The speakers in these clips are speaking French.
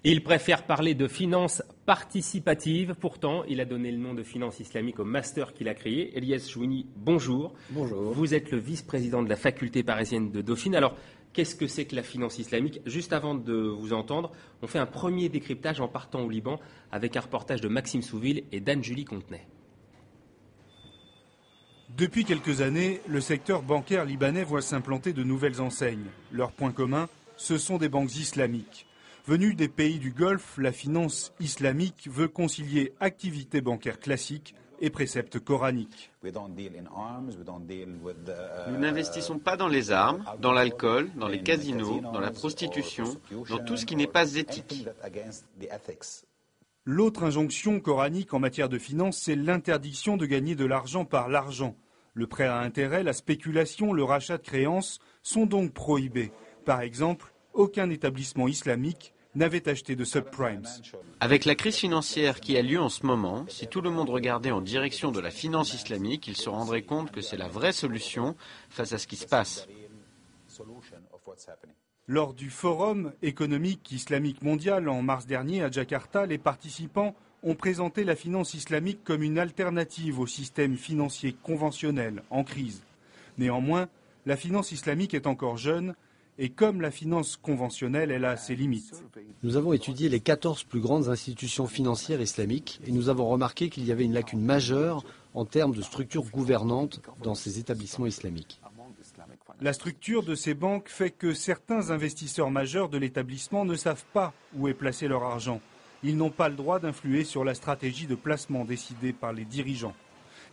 Il préfère parler de finances participatives. Pourtant, il a donné le nom de finance islamique au master qu'il a créé. Elias Jouini, bonjour. Bonjour. Vous êtes le vice-président de la faculté parisienne de Dauphine. Alors, qu'est-ce que c'est que la finance islamique? Juste avant de vous entendre, on fait un premier décryptage en partant au Liban avec un reportage de Maxime Souville et d'Anne-Julie Contenay. Depuis quelques années, le secteur bancaire libanais voit s'implanter de nouvelles enseignes. Leur point commun, ce sont des banques islamiques. Venue des pays du Golfe, la finance islamique veut concilier activité bancaire classique et préceptes coraniques. Nous n'investissons pas dans les armes, dans l'alcool, dans les casinos, dans la prostitution, dans tout ce qui n'est pas éthique. L'autre injonction coranique en matière de finance, c'est l'interdiction de gagner de l'argent par l'argent. Le prêt à intérêt, la spéculation, le rachat de créances sont donc prohibés. Par exemple, aucun établissement islamique n'avait acheté de subprimes. Avec la crise financière qui a lieu en ce moment, si tout le monde regardait en direction de la finance islamique, il se rendrait compte que c'est la vraie solution face à ce qui se passe. Lors du Forum économique islamique mondial en mars dernier à Jakarta, les participants ont présenté la finance islamique comme une alternative au système financier conventionnel en crise. Néanmoins, la finance islamique est encore jeune et comme la finance conventionnelle, elle a ses limites. Nous avons étudié les 14 plus grandes institutions financières islamiques et nous avons remarqué qu'il y avait une lacune majeure en termes de structure gouvernante dans ces établissements islamiques. La structure de ces banques fait que certains investisseurs majeurs de l'établissement ne savent pas où est placé leur argent. Ils n'ont pas le droit d'influer sur la stratégie de placement décidée par les dirigeants.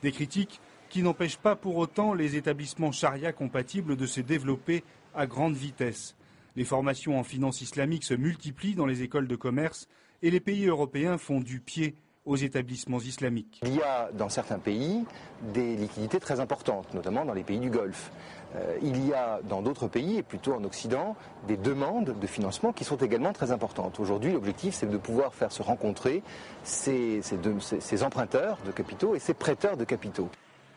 Des critiques qui n'empêchent pas pour autant les établissements charia compatibles de se développer à grande vitesse. Les formations en finance islamique se multiplient dans les écoles de commerce et les pays européens font du pied aux établissements islamiques. Il y a dans certains pays des liquidités très importantes, notamment dans les pays du Golfe. Il y a dans d'autres pays, et plutôt en Occident, des demandes de financement qui sont également très importantes. Aujourd'hui, l'objectif, c'est de pouvoir faire se rencontrer ces emprunteurs de capitaux et ces prêteurs de capitaux.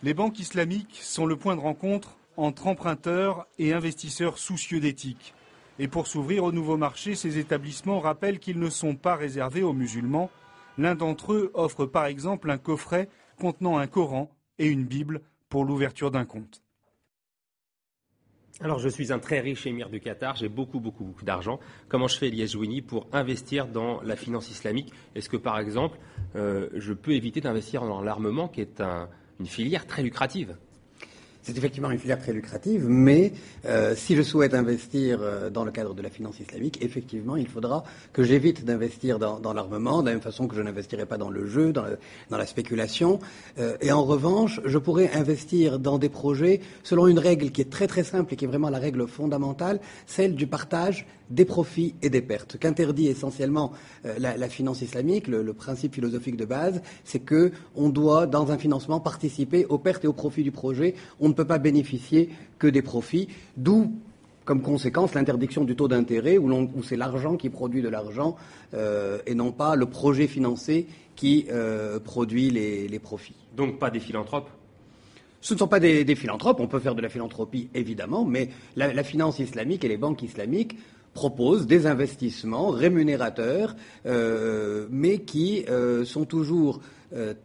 Les banques islamiques sont le point de rencontre entre emprunteurs et investisseurs soucieux d'éthique. Et pour s'ouvrir au nouveau marché, ces établissements rappellent qu'ils ne sont pas réservés aux musulmans. L'un d'entre eux offre par exemple un coffret contenant un Coran et une Bible pour l'ouverture d'un compte. Alors, je suis un très riche émir du Qatar, j'ai beaucoup d'argent. Comment je fais, Elias Jouini, pour investir dans la finance islamique? Est-ce que, par exemple, je peux éviter d'investir dans l'armement, qui est une filière très lucrative? C'est effectivement une filière très lucrative, mais si je souhaite investir dans le cadre de la finance islamique, effectivement, il faudra que j'évite d'investir dans l'armement, de la même façon que je n'investirai pas dans le jeu, dans la spéculation. Et en revanche, je pourrais investir dans des projets selon une règle qui est très très simple et qui est vraiment la règle fondamentale, celle du partage des profits et des pertes. Qu'interdit essentiellement la finance islamique, le principe philosophique de base, c'est que on doit, dans un financement, participer aux pertes et aux profits du projet. On ne peut pas bénéficier que des profits, d'où, comme conséquence, l'interdiction du taux d'intérêt, où c'est l'argent qui produit de l'argent et non pas le projet financé qui produit les profits. Donc pas des philanthropes? Ce ne sont pas des philanthropes, on peut faire de la philanthropie évidemment, mais la finance islamique et les banques islamiques proposent des investissements rémunérateurs, mais qui sont toujours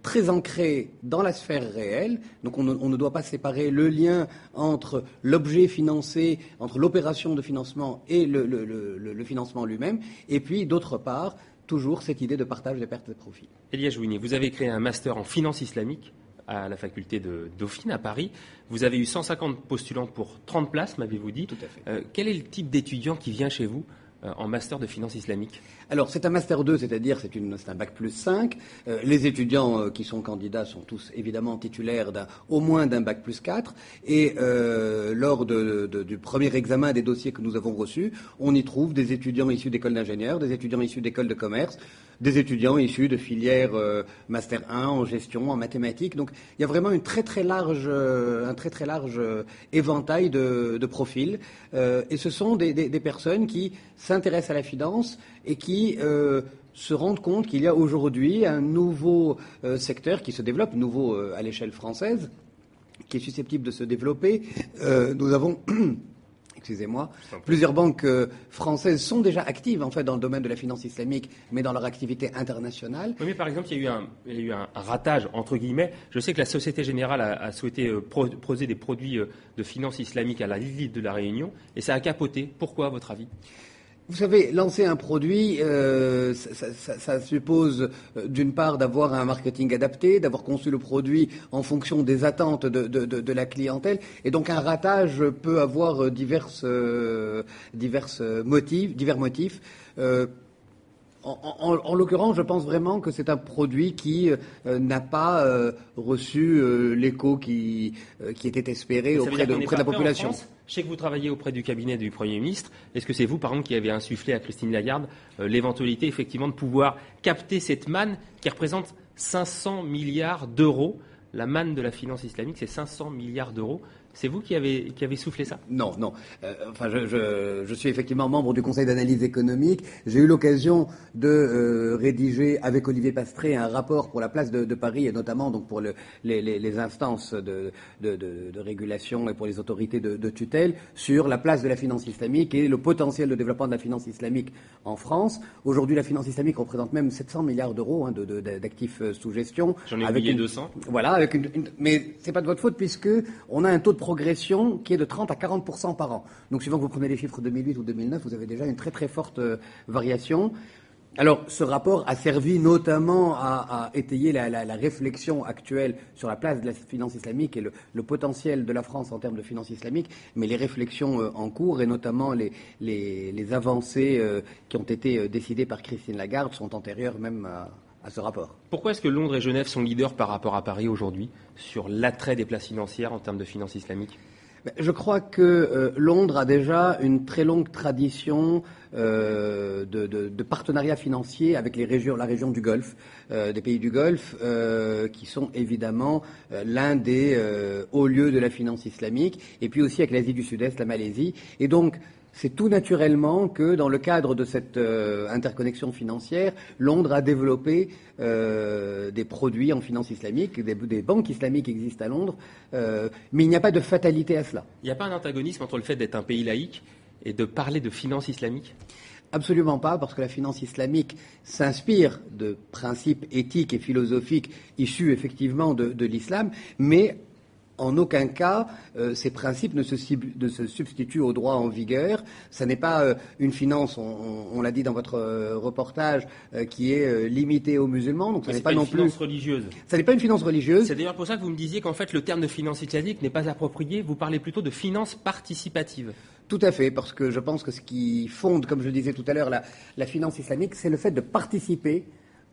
très ancrés dans la sphère réelle. Donc on ne doit pas séparer le lien entre l'objet financé, entre l'opération de financement et le financement lui-même. Et puis d'autre part, toujours cette idée de partage des pertes et des profits. Elias Jouini, vous avez créé un master en finance islamique à la faculté de Dauphine à Paris. Vous avez eu 150 postulants pour 30 places, m'avez-vous dit. Tout à fait. Quel est le type d'étudiant qui vient chez vous en master de finance islamique? Alors, c'est un master 2, c'est-à-dire c'est un bac plus 5. Les étudiants qui sont candidats sont tous évidemment titulaires au moins d'un bac plus 4. Et lors du premier examen des dossiers que nous avons reçus, on y trouve des étudiants issus d'écoles d'ingénieurs, des étudiants issus d'écoles de commerce, des étudiants issus de filières Master 1 en gestion, en mathématiques. Donc il y a vraiment un très très large éventail de profils. Et ce sont des personnes qui s'intéressent à la finance et qui se rendent compte qu'il y a aujourd'hui un nouveau secteur qui se développe, nouveau à l'échelle française, qui est susceptible de se développer. Nous avons excusez-moi, plusieurs banques françaises sont déjà actives en fait dans le domaine de la finance islamique, mais dans leur activité internationale. Oui, mais par exemple, il y a eu un ratage, entre guillemets. Je sais que la Société Générale a souhaité proposer des produits de finance islamique à l'île de la Réunion, et ça a capoté. Pourquoi, à votre avis ? Vous savez, lancer un produit, ça suppose d'une part d'avoir un marketing adapté, d'avoir conçu le produit en fonction des attentes de la clientèle. Et donc un ratage peut avoir divers motifs. En l'occurrence, je pense vraiment que c'est un produit qui n'a pas reçu l'écho qui était espéré auprès de la population. Je sais que vous travaillez auprès du cabinet du Premier ministre. Est-ce que c'est vous, par exemple, qui avez insufflé à Christine Lagarde l'éventualité, effectivement, de pouvoir capter cette manne qui représente 500 milliards d'euros ? La manne de la finance islamique, c'est 500 milliards d'euros. C'est vous qui avez soufflé ça ? Non. Je suis effectivement membre du Conseil d'analyse économique. J'ai eu l'occasion de rédiger avec Olivier Pastré un rapport pour la place de Paris et notamment donc pour les instances de régulation et pour les autorités de tutelle sur la place de la finance islamique et le potentiel de développement de la finance islamique en France. Aujourd'hui, la finance islamique représente même 700 milliards d'euros d'actifs sous gestion. J'en ai oublié 200. Voilà, mais c'est pas de votre faute puisque on a un taux de progression qui est de 30 à 40% par an. Donc, suivant que vous prenez les chiffres 2008 ou 2009, vous avez déjà une très très forte variation. Alors, ce rapport a servi notamment à étayer la réflexion actuelle sur la place de la finance islamique et le potentiel de la France en termes de finance islamique, mais les réflexions en cours et notamment les avancées qui ont été décidées par Christine Lagarde sont antérieures même à ce rapport. Pourquoi est-ce que Londres et Genève sont leaders par rapport à Paris aujourd'hui sur l'attrait des places financières en termes de finance islamique ? Je crois que Londres a déjà une très longue tradition de partenariat financier avec la région du Golfe, des pays du Golfe, qui sont évidemment l'un des hauts lieux de la finance islamique, et puis aussi avec l'Asie du Sud-Est, la Malaisie. Et donc, c'est tout naturellement que dans le cadre de cette interconnexion financière, Londres a développé des produits en finance islamique, des banques islamiques existent à Londres, mais il n'y a pas de fatalité à cela. Il n'y a pas un antagonisme entre le fait d'être un pays laïque et de parler de finance islamique ? Absolument pas, parce que la finance islamique s'inspire de principes éthiques et philosophiques issus effectivement de l'islam, mais en aucun cas, ces principes ne se substituent au droit en vigueur. Ça n'est pas une finance, on l'a dit dans votre reportage, qui est limitée aux musulmans. Donc ça n'est pas non plus une finance religieuse. Ça n'est pas une finance religieuse. C'est d'ailleurs pour ça que vous me disiez qu'en fait le terme de finance islamique n'est pas approprié. Vous parlez plutôt de finance participative. Tout à fait, parce que je pense que ce qui fonde, comme je disais tout à l'heure, la finance islamique, c'est le fait de participer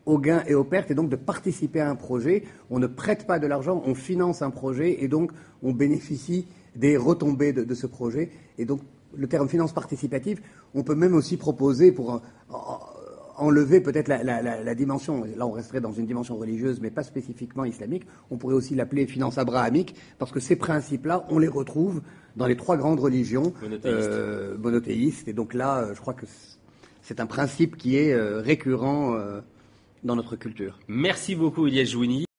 aux gains et aux pertes, et donc de participer à un projet. On ne prête pas de l'argent, on finance un projet, et donc on bénéficie des retombées de ce projet. Et donc le terme finance participative, on peut même aussi proposer pour enlever peut-être la dimension, là on resterait dans une dimension religieuse, mais pas spécifiquement islamique, on pourrait aussi l'appeler finance abrahamique, parce que ces principes-là, on les retrouve dans les trois grandes religions monothéistes. Et donc là, je crois que c'est un principe qui est récurrent dans notre culture. Merci beaucoup, Ilyes Jouini.